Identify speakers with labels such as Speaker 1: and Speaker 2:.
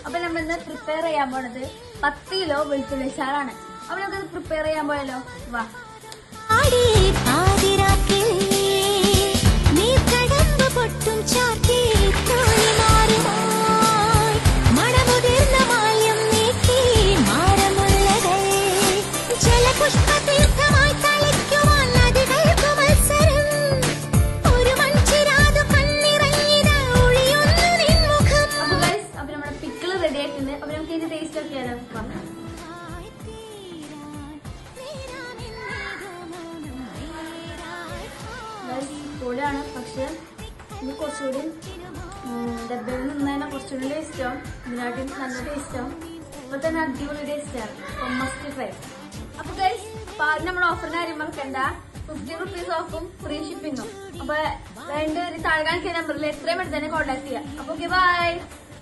Speaker 1: അപ്പൊ നമ്മൾ ഇന്ന് പ്രിപ്പയർ ചെയ്യാൻ പോണത് 10 കിലോ വെളുത്തുള്ളി അച്ചാറാണ്. അപ്പൊ നമുക്കത് പ്രിപ്പയർ ചെയ്യാൻ പോയാലോ? വാ. അപ്പൊ നമുക്ക് ഇതിന്റെ ടേസ്റ്റ് ഒക്കെയാലോ? പൊളിയാണ്, പക്ഷെ ഇത് കുറച്ചുകൂടി ഡബ്ബയിൽ നിന്നതിനെ കുറച്ചുകൂടി ടേസ്റ്റാവും. ഇതിനായിട്ട് നല്ല ടേസ്റ്റാവും. ഇപ്പൊ തന്നെ അടിപൊളി ടേസ്റ്റാണ്. Must try. അപ്പൊ ഗൈസ്, നമ്മുടെ ഓഫറിന്റെ കാര്യം മറക്കണ്ട. 50 റുപ്പീസ് ഓഫും ഫ്രീ ഷിപ്പിങ്ങും. അപ്പൊ വേണ്ട താഴെ കാണിക്കുന്ന നമ്പറിൽ എത്രയും പെട്ടെന്ന് തന്നെ കോൺടാക്ട് ചെയ്യാം. അപ്പൊ ഓക്കെ, ബൈ.